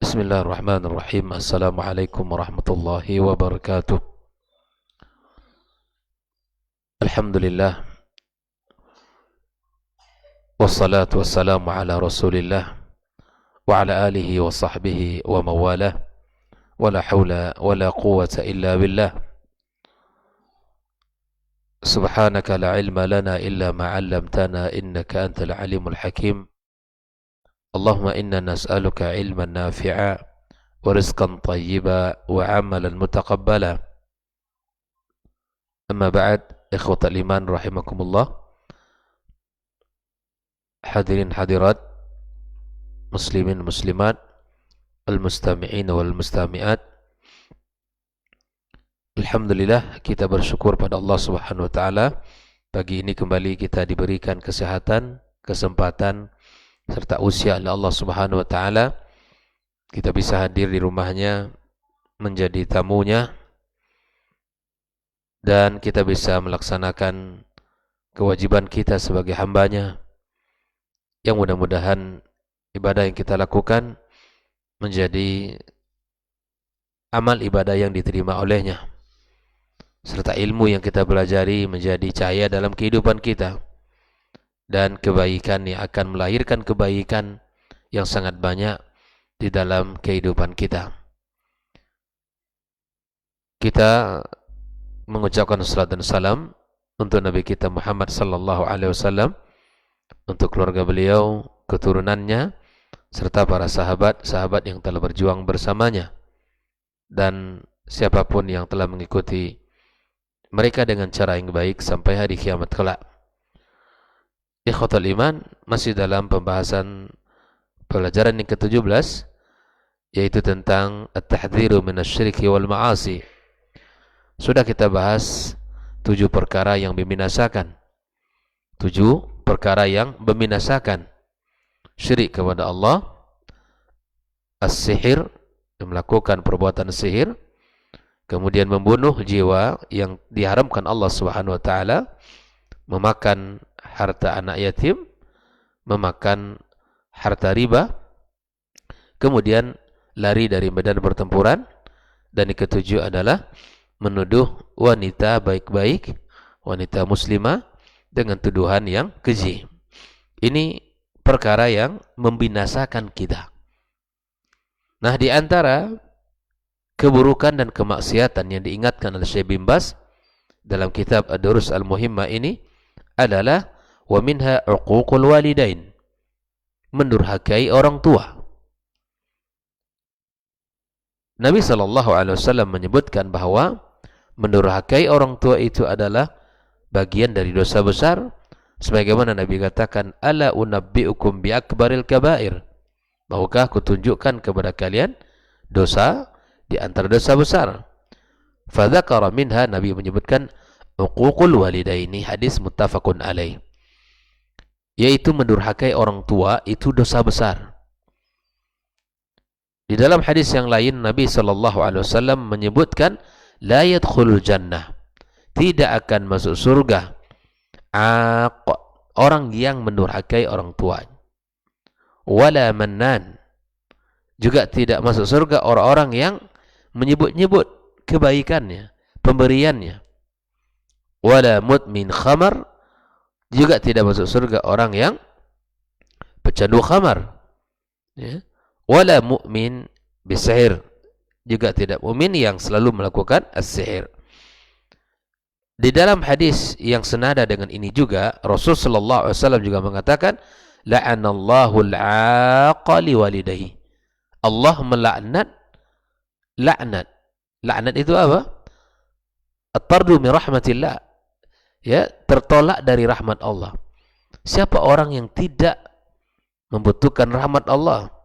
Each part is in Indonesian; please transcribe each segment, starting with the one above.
Bismillahirrahmanirrahim. Assalamualaikum warahmatullahi wabarakatuh. Alhamdulillah. Wassalatu wassalamu ala rasulillah wa ala alihi wa sahbihi wa mawalah. Wa la hawla wa la quwwata illa billah. Subhanaka la ilma lana illa ma 'allamtana innaka antal alimul hakim. Allahumma inna nas'aluka ilman nafi'a wa rizqan tayyiba wa amalan mutaqabbala. Amma ba'd, ikhwatal iman rahimakumullah. Hadirin hadirat, muslimin muslimat, al-mustami'in wal mustami'at. Alhamdulillah, kita bersyukur pada Allah Subhanahu wa taala. Pagi ini kembali kita diberikan kesehatan, kesempatan serta usia oleh Allah Subhanahu wa taala. Kita bisa hadir di rumahnya menjadi tamunya dan kita bisa melaksanakan kewajiban kita sebagai hambanya, yang mudah-mudahan ibadah yang kita lakukan menjadi amal ibadah yang diterima olehnya, serta ilmu yang kita pelajari menjadi cahaya dalam kehidupan kita dan kebaikan yang akan melahirkan kebaikan yang sangat banyak di dalam kehidupan kita. Kita mengucapkan salat dan salam untuk Nabi kita Muhammad sallallahu alaihi wasallam, untuk keluarga beliau, keturunannya, serta para sahabat-sahabat yang telah berjuang bersamanya, dan siapapun yang telah mengikuti mereka dengan cara yang baik sampai hari kiamat kelak. Ikhwatul iman, masih dalam pembahasan pelajaran yang ke-17, yaitu tentang at-tahdhiru minasyirki wal ma'asi. Sudah kita bahas 7 perkara yang membinasakan. 7 perkara yang membinasakan: syirik kepada Allah, as-sihir, melakukan perbuatan sihir, kemudian membunuh jiwa yang diharamkan Allah Subhanahu wa taala, memakan harta anak yatim, memakan harta riba, kemudian lari dari medan pertempuran, dan yang ketujuh adalah menuduh wanita baik-baik, wanita muslimah, dengan tuduhan yang keji. Ini perkara yang membinasakan kita. Nah, di antara keburukan dan kemaksiatan yang diingatkan oleh Syekh bin Baz dalam kitab Ad-Durus Al-Muhimmah ini adalah wa minha uququl walidain, mendurhakai orang tua. Nabi SAW menyebutkan bahwa mendurhakai orang tua itu adalah bagian dari dosa besar, sebagaimana Nabi katakan, ala unabbi'ukum bi akbaril kabair, maukah aku tunjukkan kepada kalian dosa di antara dosa besar. Fadzakara minha, Nabi menyebutkan uququl walidaini, hadis muttafaqun alaih, yaitu mendurhakai orang tua itu dosa besar. Di dalam hadis yang lain, Nabi SAW menyebutkan la yadkhulul jannah, tidak akan masuk surga orang yang mendurhakai orang tua. Wala mannan, juga tidak masuk surga orang-orang yang menyebut-nyebut kebaikannya, pemberiannya. Wala mudmin khamar, juga tidak masuk surga orang yang pecandu khamar, ya. Wala mu'min bisihir, juga tidak mukmin yang selalu melakukan as-sihir. Di dalam hadis yang senada dengan ini juga, Rasul sallallahu alaihi wasallam juga mengatakan, la'anallahu al-'aqa liwalidayhi, Allah melaknat, laknat itu apa? At-tardu min rahmatillah, ya, tertolak dari rahmat Allah. Siapa orang yang tidak membutuhkan rahmat Allah?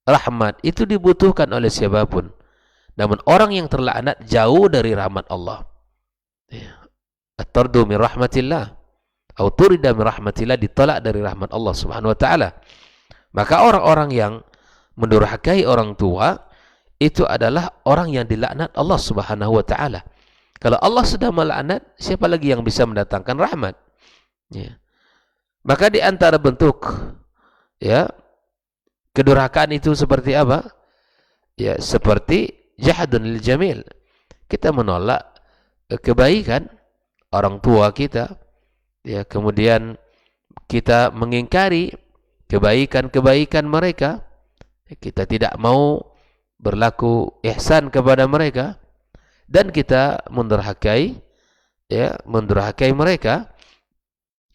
Rahmat itu dibutuhkan oleh siapapun, namun orang yang terlaknat jauh dari rahmat Allah. At-tardu min rahmatillah, atau turida min rahmatillah, ditolak dari rahmat Allah Subhanahu wa taala. Maka orang-orang yang mendurhakai orang tua itu adalah orang yang dilaknat Allah Subhanahu wa taala. Kalau Allah sudah melaknat, siapa lagi yang bisa mendatangkan rahmat? Ya. Maka di antara bentuk, ya, kedurhakaan itu seperti apa? Ya, seperti jahadun lil jamil. Kita menolak kebaikan orang tua kita. Ya, kemudian kita mengingkari kebaikan-kebaikan mereka. Kita tidak mau berlaku ihsan kepada mereka dan kita mendurhakai, ya, mendurhakai mereka.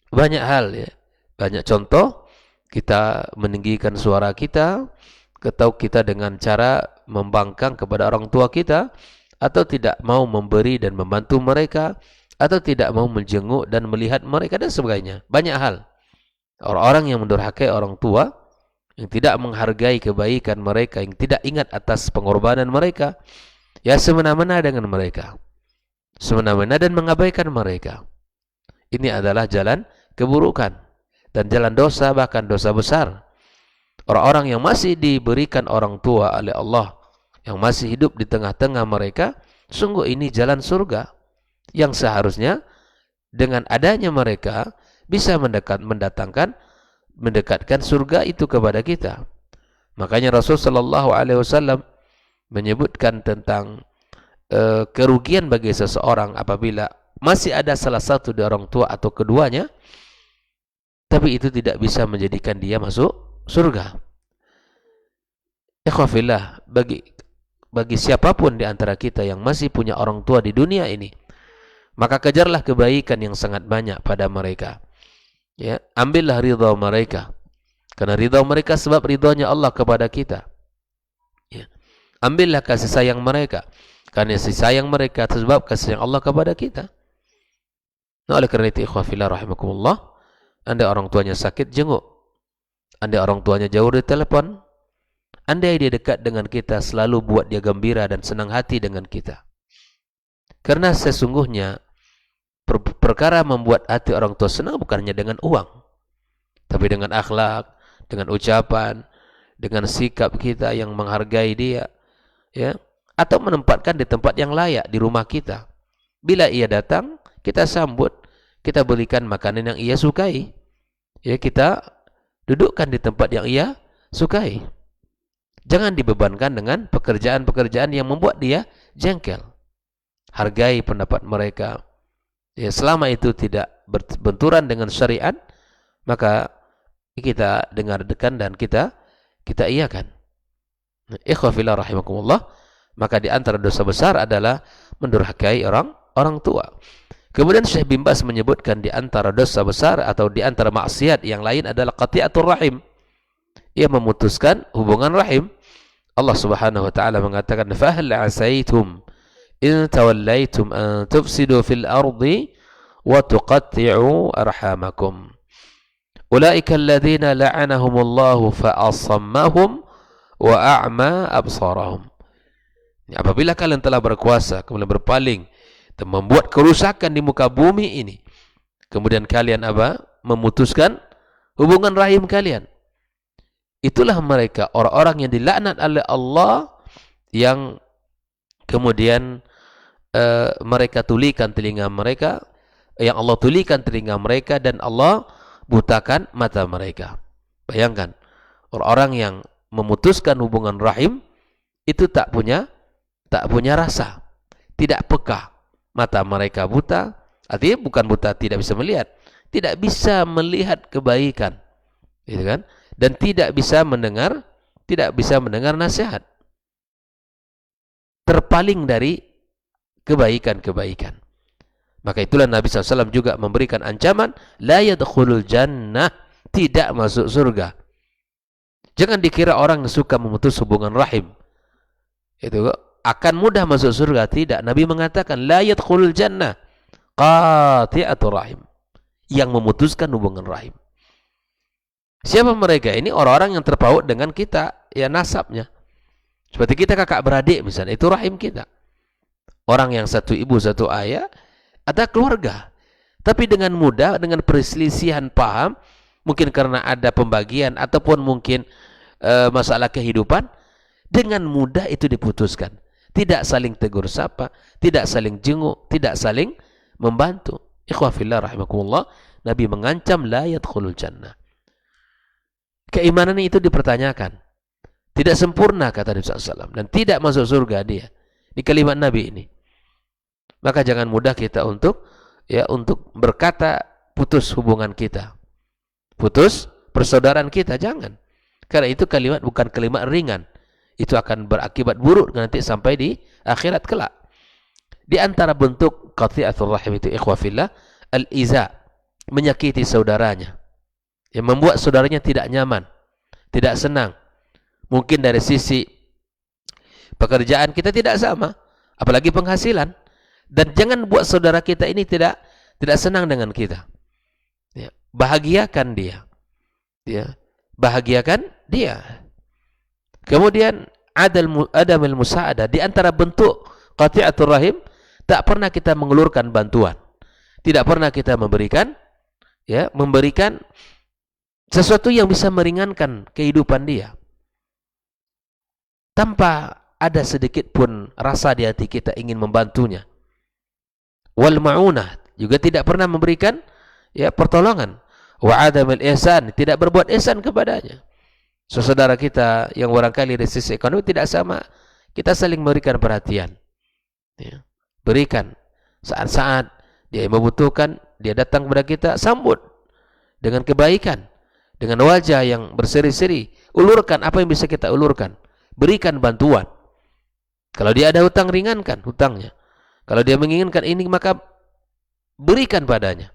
Banyak hal, ya. Banyak contoh, kita meninggikan suara kita, atau kita dengan cara membangkang kepada orang tua kita, atau tidak mau memberi dan membantu mereka, atau tidak mau menjenguk dan melihat mereka dan sebagainya. Banyak hal. Orang-orang yang mendurhakai orang tua, yang tidak menghargai kebaikan mereka, yang tidak ingat atas pengorbanan mereka, ya semena-mena dengan mereka, semena-mena dan mengabaikan mereka. Ini adalah jalan keburukan dan jalan dosa, bahkan dosa besar. Orang-orang yang masih diberikan orang tua oleh Allah, yang masih hidup di tengah-tengah mereka, sungguh ini jalan surga yang seharusnya dengan adanya mereka bisa mendekatkan surga itu kepada kita. Makanya Rasul sallallahu alaihi wasallam menyebutkan tentang kerugian bagi seseorang apabila masih ada salah satu dari orang tua atau keduanya, tapi itu tidak bisa menjadikan dia masuk surga. Ikhwafillah, bagi siapapun di antara kita yang masih punya orang tua di dunia ini, maka kejarlah kebaikan yang sangat banyak pada mereka. Ya, ambillah ridha mereka, karena ridha mereka sebab ridhonya Allah kepada kita. Ya. Ambillah kasih sayang mereka, karena kasih sayang mereka sebab kasih sayang Allah kepada kita. Nah, oleh karena itu ikhwafillah rahimakumullah, andai orang tuanya sakit, jenguk. Andai orang tuanya jauh dari telepon, andai dia dekat dengan kita, selalu buat dia gembira dan senang hati dengan kita. Karena sesungguhnya perkara membuat hati orang tua senang bukannya dengan uang, tapi dengan akhlak, dengan ucapan, dengan sikap kita yang menghargai dia, ya, atau menempatkan di tempat yang layak di rumah kita. Bila ia datang, kita sambut, kita berikan makanan yang ia sukai, ya, kita dudukkan di tempat yang ia sukai. Jangan dibebankan dengan pekerjaan-pekerjaan yang membuat dia jengkel. Hargai pendapat mereka. Ya, selama itu tidak berbenturan dengan syariat, maka kita dengarkan dan kita iakan. Ikhwafillah rahimakumullah, maka di antara dosa besar adalah mendurhakai orang tua. Kemudian Syekh bin Baz menyebutkan di antara dosa besar atau di antara maksiat yang lain adalah qati'atur rahim. Ia memutuskan hubungan rahim. Allah Subhanahu wa taala mengatakan, "Fa hal 'asaitum in tawallaitum an tufsidu fil ardi wa tuqatti'u arhamakum. Ulaika alladhina la'anahumullahu fa asammahum wa a'ma absarahum." Apabila kalian telah berkuasa, kemudian berpaling dan membuat kerusakan di muka bumi ini, kemudian kalian memutuskan hubungan rahim kalian. Itulah mereka orang-orang yang dilaknat oleh Allah, yang kemudian mereka tulikan telinga mereka, yang Allah tulikan telinga mereka dan Allah butakan mata mereka. Bayangkan, orang-orang yang memutuskan hubungan rahim itu tak punya rasa, tidak peka. Mata mereka buta, artinya bukan buta tidak bisa melihat, tidak bisa melihat kebaikan, gitu kan? Dan tidak bisa mendengar nasihat. Terpaling dari kebaikan-kebaikan. Maka itulah Nabi SAW juga memberikan ancaman, la yadkhulul jannah, tidak masuk surga. Jangan dikira orang yang suka memutus hubungan rahim itu akan mudah masuk surga. Tidak. Nabi mengatakan, la yadkhulul jannah qati'atur rahim, yang memutuskan hubungan rahim. Siapa mereka? Ini orang-orang yang terpaut dengan kita, ya, nasabnya. Seperti kita kakak beradik misalnya, itu rahim kita. Orang yang satu ibu satu ayah, ada keluarga. Tapi dengan mudah, dengan perselisihan paham, mungkin karena ada pembagian ataupun mungkin masalah kehidupan, dengan mudah itu diputuskan. Tidak saling tegur sapa, tidak saling jenguk, tidak saling membantu. Ikhwafillah rahimakumullah, Nabi mengancam la yadkhulul jannah. Keimanan itu dipertanyakan. Tidak sempurna kata Nabi SAW, dan tidak masuk surga dia. Ini kalimat Nabi ini. Maka jangan mudah kita untuk berkata putus hubungan kita, putus persaudaraan kita, jangan. Karena itu kalimat bukan kalimat ringan. Itu akan berakibat buruk nanti sampai di akhirat kelak. Di antara bentuk qati'atul rahim itu ikhwah fillah, al-iza, menyakiti saudaranya, yang membuat saudaranya tidak nyaman, tidak senang. Mungkin dari sisi pekerjaan kita tidak sama, apalagi penghasilan. Dan jangan buat saudara kita ini tidak senang dengan kita. Ya, bahagiakan dia. Ya, bahagiakan dia. Kemudian adamul musa'adah, di antara bentuk qati'atul rahim, tak pernah kita mengulurkan bantuan. Tidak pernah kita memberikan sesuatu yang bisa meringankan kehidupan dia. Tanpa ada sedikit pun rasa di hati kita ingin membantunya. Wal ma'unah, juga tidak pernah memberikan pertolongan. Wa adamul ihsan, tidak berbuat ihsan kepadanya. Saudara kita yang barangkali dari sisi ekonomi tidak sama, kita saling memberikan perhatian. Ya. Berikan saat-saat dia membutuhkan, dia datang kepada kita, sambut dengan kebaikan, dengan wajah yang berseri-seri. Ulurkan apa yang bisa kita ulurkan. Berikan bantuan. Kalau dia ada hutang, ringankan hutangnya. Kalau dia menginginkan ini, maka berikan padanya.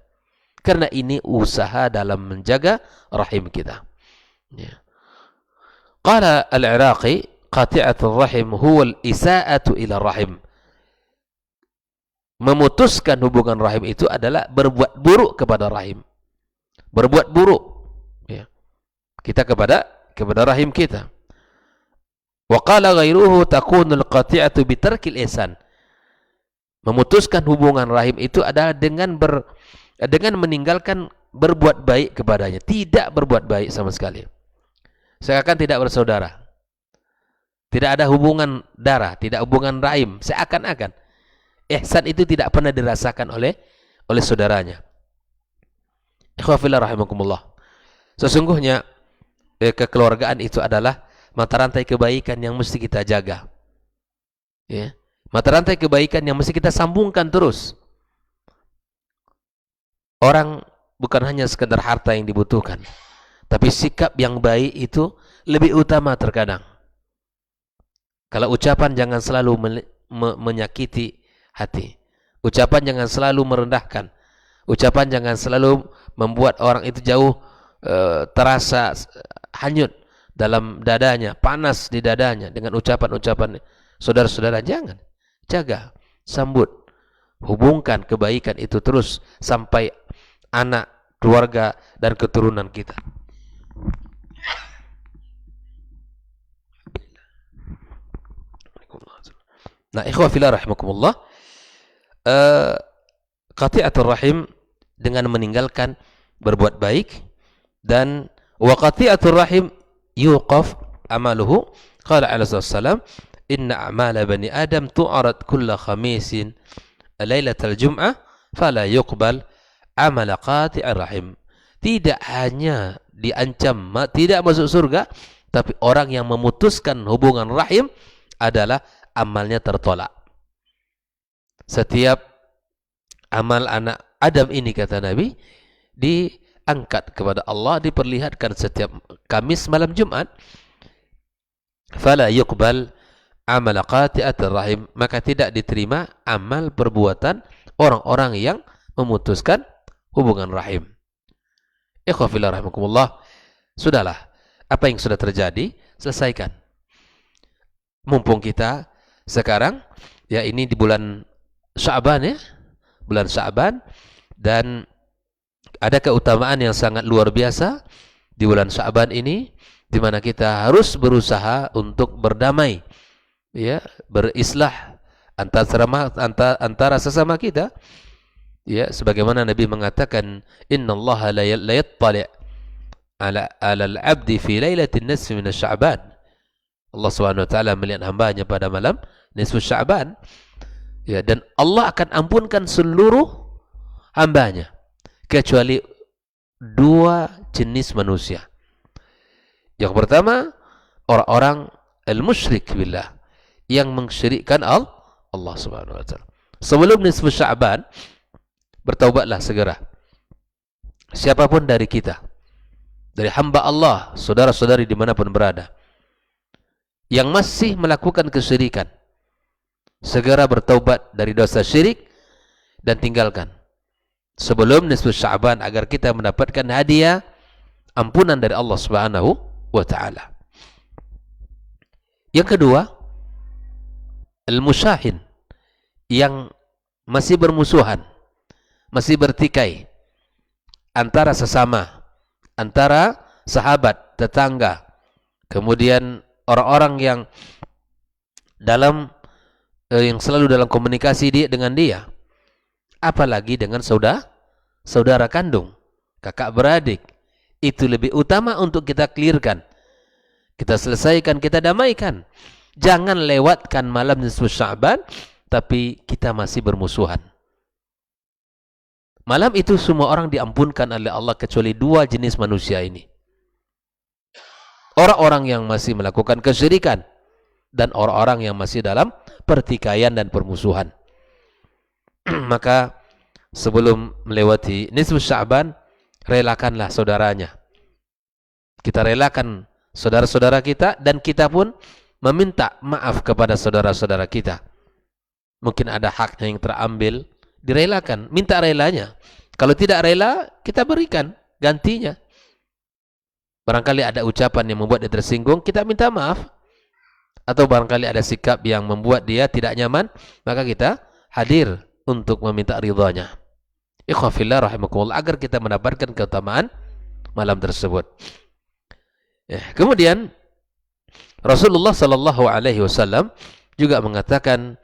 Karena ini usaha dalam menjaga rahim kita. Ya. Qala al-Iraqi, qati'atul rahim huwa al-isa'atu ila rahim. Memutuskan hubungan rahim itu adalah berbuat buruk kepada rahim. Berbuat buruk, ya, kita kepada rahim kita. Wa qala ghairuhu takunul qati'atu bitarkil ihsan. Memutuskan hubungan rahim itu adalah dengan meninggalkan berbuat baik kepadanya, tidak berbuat baik sama sekali. Seakan tidak bersaudara. Tidak ada hubungan darah, tidak hubungan rahim, seakan-akan. Ihsan itu tidak pernah dirasakan oleh saudaranya. Ikhwafillah rahimakumullah. Sesungguhnya kekeluargaan itu adalah mata rantai kebaikan yang mesti kita jaga. Ya. Mata rantai kebaikan yang mesti kita sambungkan terus. Orang bukan hanya sekedar harta yang dibutuhkan, tapi sikap yang baik itu lebih utama terkadang. Kalau ucapan jangan selalu menyakiti hati. Ucapan jangan selalu merendahkan. Ucapan jangan selalu membuat orang itu jauh terasa hanyut dalam dadanya, panas di dadanya dengan ucapan-ucapan saudara-saudara. Jangan. Jaga, sambut, hubungkan kebaikan itu terus sampai anak, keluarga, dan keturunan kita. Nah, ikhwah fillah rahimakumullah, qati'atul rahim dengan meninggalkan berbuat baik, dan wa qati'atul rahim yuqaf amaluhu. Qala alaihi wasallam, inna a'mala bani adam tu'arad kulla khamisin lailatal jum'ah fala yuqbal amala qati'ir rahim. Tidak hanya diancam tidak masuk surga, tapi orang yang memutuskan hubungan rahim adalah amalnya tertolak. Setiap amal anak Adam ini, kata Nabi, diangkat kepada Allah, diperlihatkan setiap Kamis malam Jumat. Fala yuqbal amal qati'atir rahim, maka tidak diterima amal perbuatan orang-orang yang memutuskan hubungan rahim. Ikhwah fillah rahimakumullah, sudahlah, apa yang sudah terjadi selesaikan. Mumpung kita sekarang ini di bulan Sya'ban, bulan Sya'ban, dan ada keutamaan yang sangat luar biasa di bulan Sya'ban ini, di mana kita harus berusaha untuk berdamai, berislah antara sesama kita, sebagaimana Nabi mengatakan, innallaha la yattali' ala al-'abdi fi lailatin nisfi min Sya'ban. Allah Subhanahu wa taala melihat hambanya pada malam nisfu Sya'ban, dan Allah akan ampunkan seluruh hambanya kecuali dua jenis manusia. Yang pertama, orang-orang al-musyrik billah, yang mensyirikkan Allah Subhanahu wa taala. Sebelum nisfu Sya'ban, bertaubatlah segera. Siapapun dari kita, dari hamba Allah, saudara-saudari dimanapun berada, yang masih melakukan kesyirikan, segera bertaubat dari dosa syirik dan tinggalkan sebelum nisfu Sya'ban, agar kita mendapatkan hadiah ampunan dari Allah Subhanahu wa taala. Yang kedua, al-musyahin, yang masih bermusuhan, masih bertikai antara sesama, antara sahabat, tetangga, kemudian orang-orang yang yang selalu dalam komunikasi dengan dia, apalagi dengan saudara kandung, kakak beradik. Itu lebih utama untuk kita clearkan, kita selesaikan, kita damaikan. Jangan lewatkan malam nisfu Sya'ban tapi kita masih bermusuhan. Malam itu semua orang diampunkan oleh Allah kecuali dua jenis manusia ini. Orang-orang yang masih melakukan kesyirikan dan orang-orang yang masih dalam pertikaian dan permusuhan. Maka sebelum melewati nisfu Sya'ban, relakanlah saudaranya. Kita relakan saudara-saudara kita, dan kita pun meminta maaf kepada saudara-saudara kita. Mungkin ada haknya yang terambil, direlakan, minta relanya. Kalau tidak rela, kita berikan gantinya. Barangkali ada ucapan yang membuat dia tersinggung, kita minta maaf. Atau barangkali ada sikap yang membuat dia tidak nyaman, maka kita hadir untuk meminta ridhanya. Ikhwafillah rahimakumullah, agar kita mendapatkan keutamaan malam tersebut. Kemudian Rasulullah sallallahu alaihi wasallam juga mengatakan,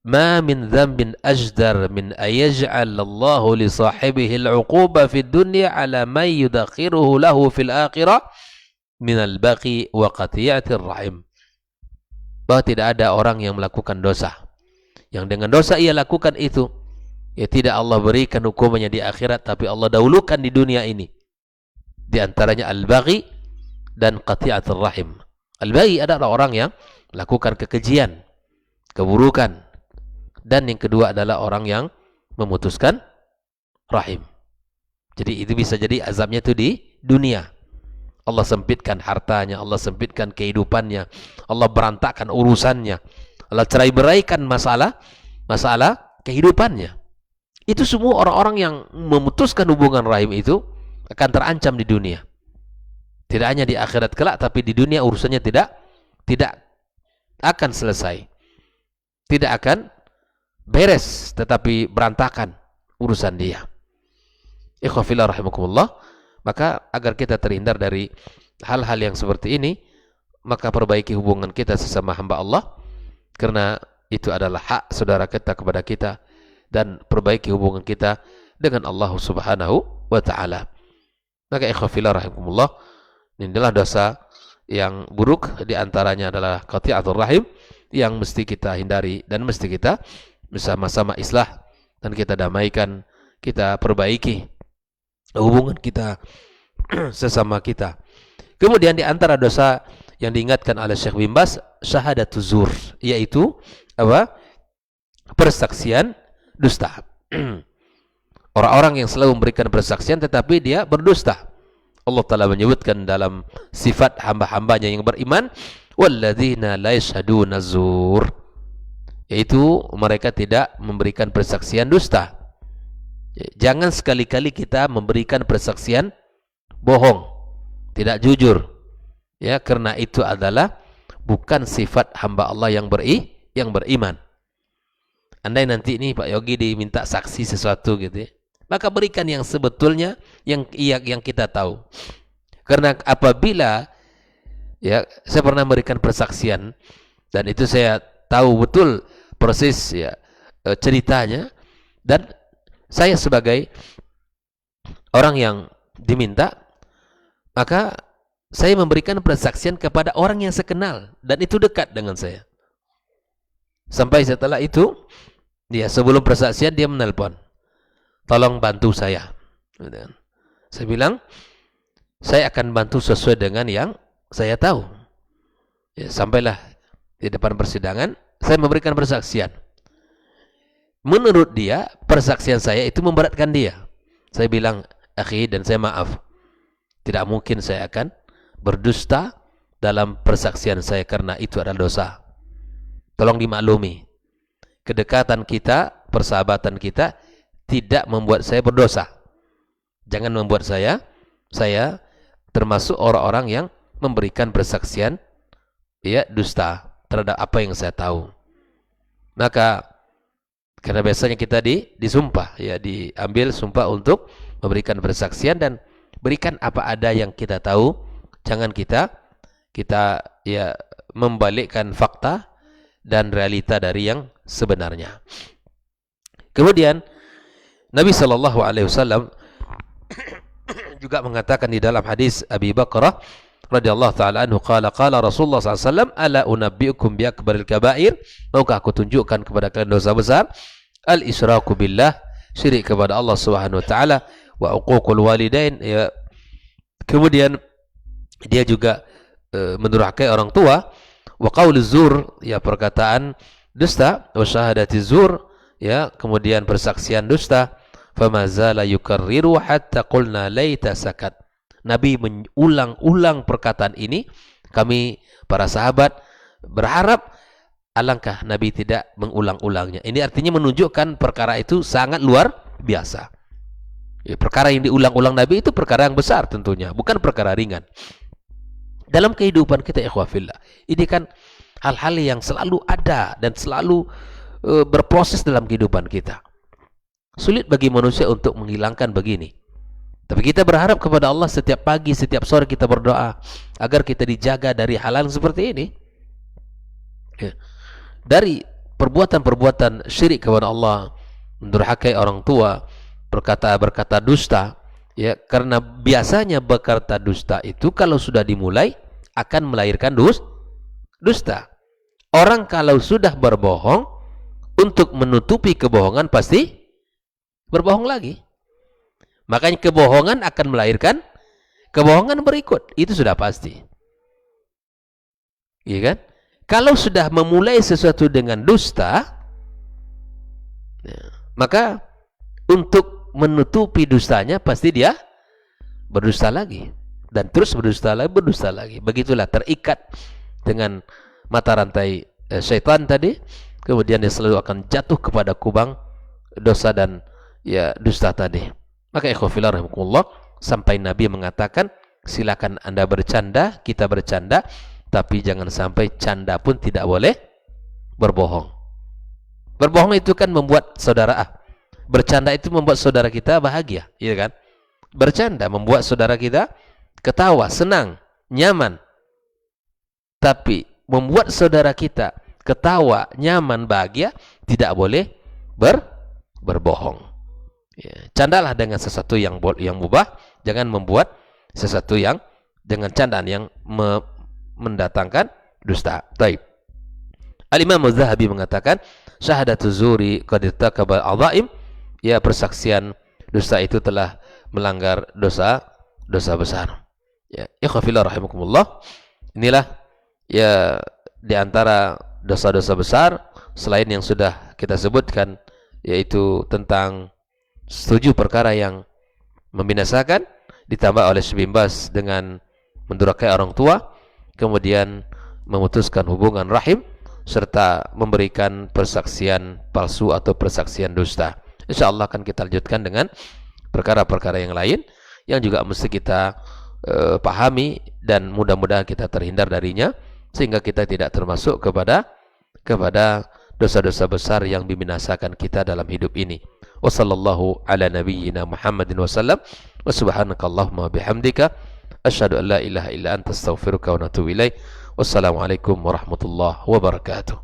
"Ma min dzambin ajdar min ayaj'al Allahu li sahibihi al-'uquba fid dunya 'ala man yudakhiruhu lahu fil akhirah min al-baqi wa qati'atir rahim." Bahwa tidak ada orang yang melakukan dosa yang dengan dosa ia lakukan itu, ya tidak Allah berikan hukumannya di akhirat, tapi Allah dahulukan di dunia ini. Di antaranya al-baghi dan qati'atur rahim. Al-baghi adalah orang yang melakukan kekejian, keburukan, dan yang kedua adalah orang yang memutuskan rahim. Jadi itu bisa jadi azabnya itu di dunia. Allah sempitkan hartanya, Allah sempitkan kehidupannya, Allah berantakan urusannya, Allah cerai-beraikan masalah kehidupannya. Itu semua orang-orang yang memutuskan hubungan rahim itu akan terancam di dunia. Tidak hanya di akhirat kelak, tapi di dunia urusannya tidak akan selesai. Tidak akan beres, tetapi berantakan urusan dia. Ikhwafillah rahimakumullah. Maka agar kita terhindar dari hal-hal yang seperti ini, maka perbaiki hubungan kita sesama hamba Allah, karena itu adalah hak saudara kita kepada kita, dan perbaiki hubungan kita dengan Allah Subhanahu wa taala. Maka ikhwafillah rahimakumullah, ini adalah dosa yang buruk, di antaranya adalah qati'atur rahim, yang mesti kita hindari dan mesti kita bersama-sama islah dan kita damaikan, kita perbaiki hubungan kita sesama kita. Kemudian di antara dosa yang diingatkan oleh Syekh bin Baz, syahadatuz zur, yaitu apa? Persaksian dusta. Orang-orang yang selalu memberikan persaksian tetapi dia berdusta. Allah Ta'ala menyebutkan dalam sifat hamba-hambanya yang beriman, walladzina la yashhaduna zur, yaitu mereka tidak memberikan persaksian dusta. Jangan sekali-kali kita memberikan persaksian bohong, tidak jujur, ya, karena itu adalah bukan sifat hamba Allah yang beriman. Andai nanti ini Pak Yogi diminta saksi sesuatu gitu ya, maka berikan yang sebetulnya yang kita tahu. Karena apabila, ya, saya pernah memberikan persaksian dan itu saya tahu betul proses, ya, ceritanya, dan saya sebagai orang yang diminta, maka saya memberikan persaksian kepada orang yang saya kenal dan itu dekat dengan saya. Sampai setelah itu, dia sebelum persaksian dia menelpon, tolong bantu saya. Saya bilang, saya akan bantu sesuai dengan yang saya tahu. Ya, sampailah di depan persidangan, saya memberikan persaksian. Menurut dia, persaksian saya itu memberatkan dia. Saya bilang, akhi, dan saya maaf. Tidak mungkin saya akan berdusta dalam persaksian saya karena itu adalah dosa. Tolong dimaklumi. Kedekatan kita, persahabatan kita tidak membuat saya berdosa. Jangan membuat saya termasuk orang-orang yang memberikan persaksian ya dusta terhadap apa yang saya tahu. Maka karena biasanya kita disumpah, ya diambil sumpah untuk memberikan persaksian dan berikan apa ada yang kita tahu. Jangan kita ya membalikkan fakta dan realita dari yang sebenarnya. Kemudian Nabi sallallahu alaihi wasallam juga mengatakan di dalam hadis Abi Bakrah radhiyallahu taala anhu, qala Rasulullah sallallahu alaihi wasallam, ala unabbiukum bi akbaril kabair, maukah aku tunjukkan kepada kalian dosa besar? Al isyraku billah, syirik kepada Allah Subhanahu wa taala, wa uququl walidain, ya. Kemudian dia juga mendurhakai orang tua, wa qauluz zur, ya perkataan dusta, wa syahadati zur, ya kemudian persaksian dusta. Fama zala yukarriru hatta qulna laita sakat. Nabi mengulang-ulang perkataan ini. Kami para sahabat berharap alangkah Nabi tidak mengulang-ulangnya. Ini artinya menunjukkan perkara itu sangat luar biasa. Ya, perkara yang diulang-ulang Nabi itu perkara yang besar tentunya, bukan perkara ringan. Dalam kehidupan kita ikhwah fillah, ini kan hal-hal yang selalu ada dan selalu berproses dalam kehidupan kita. Sulit bagi manusia untuk menghilangkan begini. Tapi kita berharap kepada Allah setiap pagi, setiap sore kita berdoa agar kita dijaga dari hal-hal seperti ini. Ya. Dari perbuatan-perbuatan syirik kepada Allah, mendurhakai orang tua, berkata dusta, ya, karena biasanya berkata dusta itu kalau sudah dimulai akan melahirkan dusta. Orang kalau sudah berbohong, untuk menutupi kebohongan pasti berbohong lagi. Makanya kebohongan akan melahirkan kebohongan berikut. Itu sudah pasti. Iya kan? Kalau sudah memulai sesuatu dengan dusta, ya, maka untuk menutupi dustanya pasti dia berdusta lagi. Dan terus berdusta lagi. Begitulah terikat dengan mata rantai syaitan tadi. Kemudian dia selalu akan jatuh kepada kubang dosa dan ya dusta tadi. Maka ikhwafillah rahimakumullah, sampai Nabi mengatakan, silakan Anda bercanda, kita bercanda, tapi jangan sampai canda pun tidak boleh berbohong. Berbohong itu kan membuat saudara bercanda itu membuat saudara kita bahagia, iya kan? Bercanda membuat saudara kita ketawa, senang, nyaman. Tapi membuat saudara kita ketawa, nyaman, bahagia, tidak boleh berbohong. Ya, candalah dengan sesuatu yang mubah, jangan membuat sesuatu yang dengan candaan yang mendatangkan dusta. Baik. Al-Imam Az-Zahabi mengatakan, syahadatu zuri qad irtakaba al-'adhaim, ya persaksian dusta itu telah melanggar dosa besar. Ya, ikhwafillah rahimakumullah. Inilah ya di antara dosa-dosa besar selain yang sudah kita sebutkan, yaitu tentang 7 perkara yang membinasakan, ditambah oleh Syekh bin Baz dengan mendurhakai orang tua, kemudian memutuskan hubungan rahim, serta memberikan persaksian palsu atau persaksian dusta. InsyaAllah akan kita lanjutkan dengan perkara-perkara yang lain yang juga mesti kita pahami, dan mudah-mudahan kita terhindar darinya sehingga kita tidak termasuk kepada dosa-dosa besar yang membinasakan kita dalam hidup ini. Wa sallallahu ala nabiyyina Muhammadin wa sallam, wa subhanakallahumma bihamdika asyhadu an la ilaha illa anta astaghfiruka wa atubu ilaik. Wassalamualaikum warahmatullahi wabarakatuh.